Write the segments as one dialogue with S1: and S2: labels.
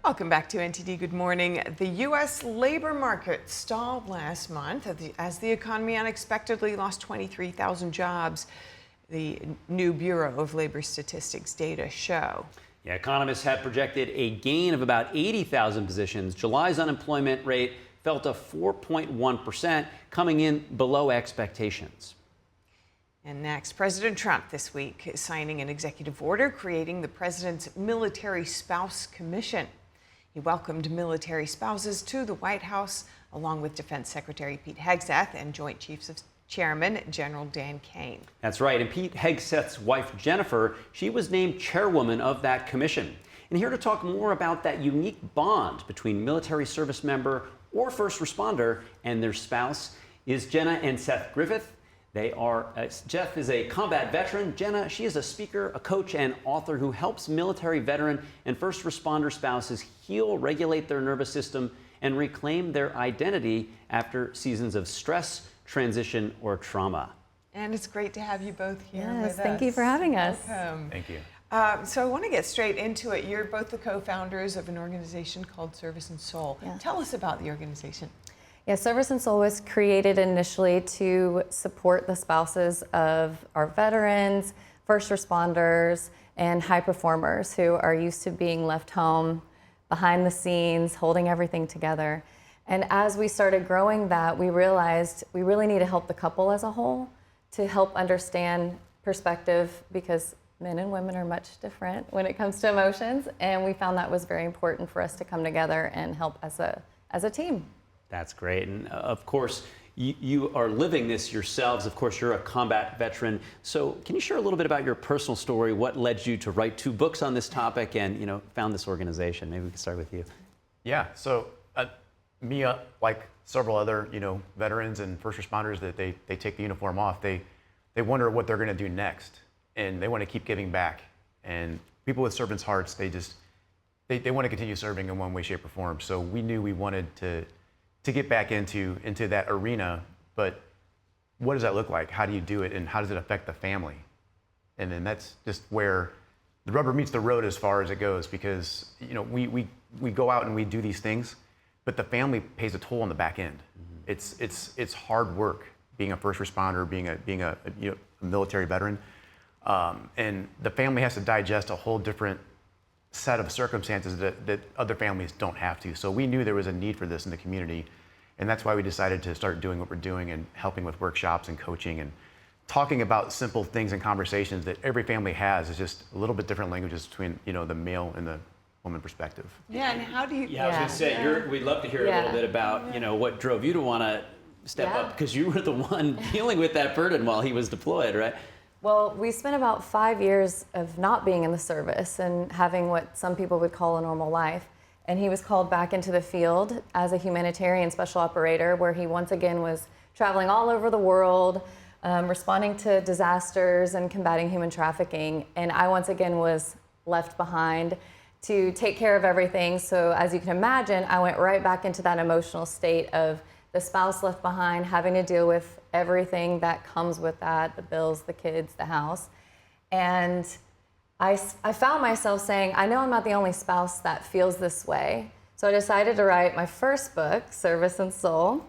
S1: Welcome back to NTD. Good morning. The U.S. labor market stalled last month as the economy unexpectedly lost 23,000 jobs. The new Bureau of Labor Statistics data show.
S2: Yeah, economists had projected a gain of about 80,000 positions. July's unemployment rate fell to 4.1%, coming in below expectations.
S1: And next, President Trump this week is signing an executive order creating the President's Military Spouse Commission. He welcomed military spouses to the White House, along with Defense Secretary Pete Hegseth and Joint Chiefs of Chairman General Dan Kane.
S2: That's right, and Pete Hegseth's wife, Jennifer, she was named chairwoman of that commission. And here to talk more about that unique bond between military service member or first responder and their spouse is Jenna and Seth Griffith. Jeff is a combat veteran. Jenna, she is a speaker, a coach, and author who helps military veteran and first responder spouses heal, regulate their nervous system, and reclaim their identity after seasons of stress, transition, or trauma.
S1: And it's great to have you both here with us.
S3: Thank you for having us.
S1: Welcome.
S2: Thank you.
S1: So I want to get straight into it. You're both the co-founders of an organization called Service and Soul.
S3: Yeah.
S1: Tell us about the organization.
S3: Yeah, Service and Soul was created initially to support the spouses of our veterans, first responders, and high performers who are used to being left home, behind the scenes, holding everything together. And as we started growing that, we realized we really need to help the couple as a whole to help understand perspective, because men and women are much different when it comes to emotions. And we found that was very important for us to come together and help as a team.
S2: That's great. And of course, you are living this yourselves. Of course, you're a combat veteran. So can you share a little bit about your personal story? What led you to write 2 books on this topic and, found this organization? Maybe we can start with you.
S4: Yeah, so me, like several other, veterans and first responders, that they take the uniform off, they wonder what they're gonna do next. And they wanna keep giving back. And people with servants' hearts, they wanna continue serving in one way, shape, or form. So we knew we wanted to get back into that arena, but what does that look like? How do you do it, and how does it affect the family? And then that's just where the rubber meets the road as far as it goes, because we go out and we do these things, but the family pays a toll on the back end. Mm-hmm. It's hard work being a first responder, being a military veteran, and the family has to digest a whole different set of circumstances that other families don't have to. So we knew there was a need for this in the community, and that's why we decided to start doing what we're doing and helping with workshops and coaching and talking about simple things and conversations that every family has. Is just a little bit different languages between the male and the woman perspective.
S1: Yeah, and how do you...
S2: Yeah, I was going to say, we'd love to hear a little bit about what drove you to want to step up, because you were the one dealing with that burden while he was deployed, right?
S3: Well, we spent about 5 years of not being in the service and having what some people would call a normal life. And he was called back into the field as a humanitarian special operator, where he once again was traveling all over the world, responding to disasters and combating human trafficking. And I once again was left behind to take care of everything. So as you can imagine, I went right back into that emotional state of the spouse left behind, having to deal with everything that comes with that, the bills, the kids, the house. And I found myself saying, I know I'm not the only spouse that feels this way. So I decided to write my first book, Service and Soul,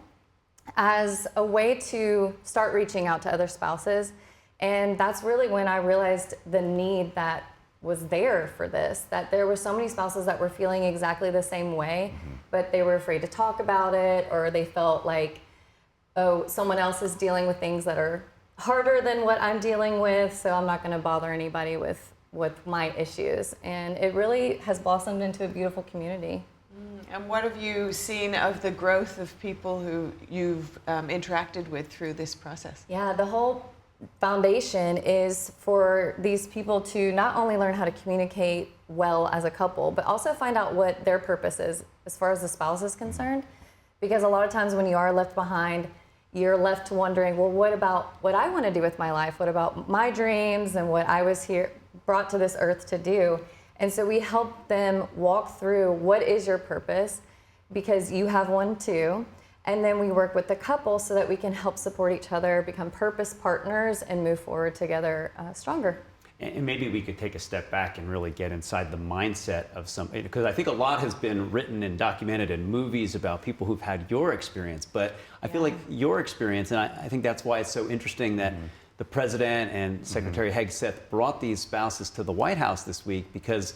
S3: as a way to start reaching out to other spouses. And that's really when I realized the need that was there for this, that there were so many spouses that were feeling exactly the same way, but they were afraid to talk about it, or they felt like, oh, someone else is dealing with things that are harder than what I'm dealing with, so I'm not going to bother anybody with my issues. And it really has blossomed into a beautiful community.
S1: And what have you seen of the growth of people who you've interacted with through this process?
S3: Yeah, the whole foundation is for these people to not only learn how to communicate well as a couple, but also find out what their purpose is as far as the spouse is concerned. Because a lot of times when you are left behind, you're left wondering, well, what about what I want to do with my life? What about my dreams and what I was brought to this earth to do? And so we help them walk through, what is your purpose? Because you have one too. And then we work with the couple so that we can help support each other, become purpose partners, and move forward together stronger.
S2: And maybe we could take a step back and really get inside the mindset of some, because I think a lot has been written and documented in movies about people who've had your experience, but I feel like your experience, and I think that's why it's so interesting that the president and Secretary Hegseth brought these spouses to the White House this week, because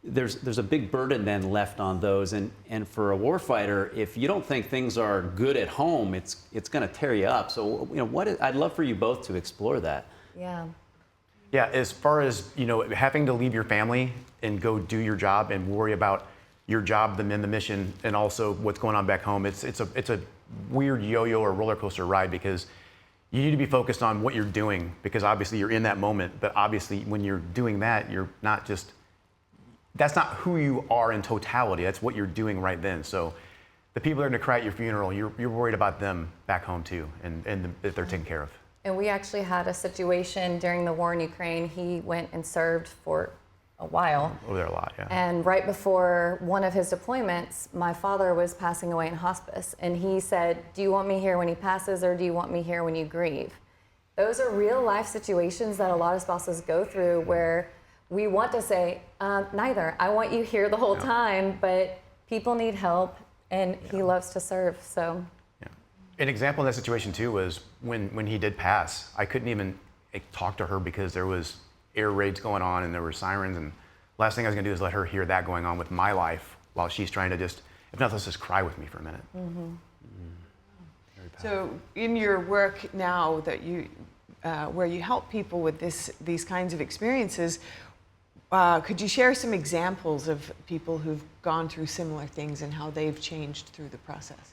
S2: there's a big burden then left on those, and for a warfighter, if you don't think things are good at home, it's going to tear you up. So I'd love for you both to explore that.
S3: Yeah.
S4: Yeah, as far as having to leave your family and go do your job and worry about your job, the mission, and also what's going on back home, it's a weird yo-yo or roller coaster ride, because you need to be focused on what you're doing, because obviously you're in that moment. But obviously when you're doing that, you're not just, that's not who you are in totality. That's what you're doing right then. So the people that are going to cry at your funeral, you're worried about them back home too, and that they're taken care of.
S3: And we actually had a situation during the war in Ukraine. He went and served for a while.
S4: Over there a lot, yeah.
S3: And right before one of his deployments, my father was passing away in hospice. And he said, do you want me here when he passes, or do you want me here when you grieve? Those are real life situations that a lot of spouses go through, where we want to say, neither. I want you here the whole time, but people need help, and he loves to serve, so.
S4: An example in that situation too was when he did pass, I couldn't even talk to her because there was air raids going on and there were sirens, and last thing I was gonna do is let her hear that going on with my life while she's trying to just, if nothing else, just cry with me for a minute.
S1: So in your work now that where you help people with these kinds of experiences, could you share some examples of people who've gone through similar things and how they've changed through the process?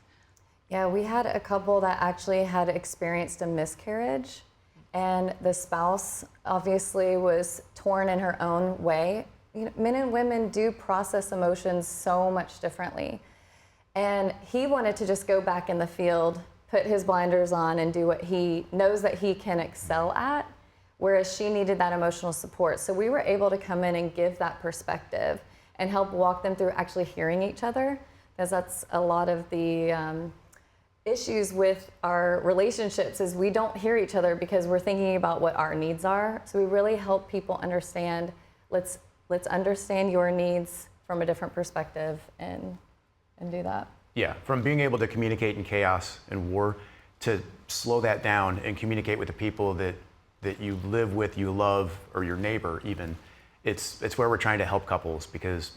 S3: Yeah, we had a couple that actually had experienced a miscarriage, and the spouse obviously was torn in her own way. Men and women do process emotions so much differently. And he wanted to just go back in the field, put his blinders on, and do what he knows that he can excel at, whereas she needed that emotional support. So we were able to come in and give that perspective and help walk them through actually hearing each other, because that's a lot of the issues with our relationships, is we don't hear each other because we're thinking about what our needs are. So we really help people understand, let's understand your needs from a different perspective and do that.
S4: Yeah, from being able to communicate in chaos and war to slow that down and communicate with the people that you live with, you love, or your neighbor even. It's where we're trying to help couples, because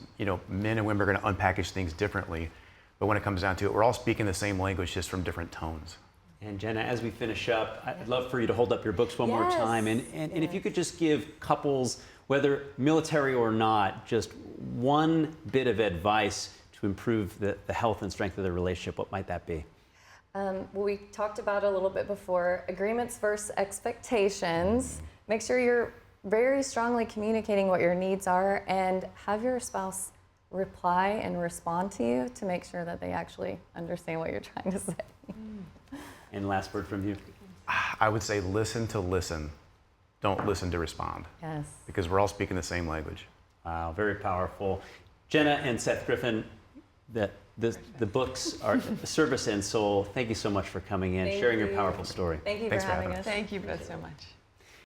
S4: men and women are going to unpackage things differently. But when it comes down to it, we're all speaking the same language, just from different tones.
S2: And Jenna, as we finish up, I'd love for you to hold up your books one more time. And if you could just give couples, whether military or not, just one bit of advice to improve the health and strength of the relationship, what might that be?
S3: Well, we talked about it a little bit before. Agreements versus expectations. Make sure you're very strongly communicating what your needs are, and have your spouse reply and respond to you to make sure that they actually understand what you're trying to say.
S2: And last word from you.
S4: I would say listen to listen. Don't listen to respond.
S3: Yes.
S4: Because we're all speaking the same language.
S2: Wow, very powerful. Jenna and Seth Griffin, the books are Service and Soul. Thank you so much for coming in, sharing your powerful story.
S3: Thank you
S4: Thanks
S3: for having us.
S1: Thank you both so much.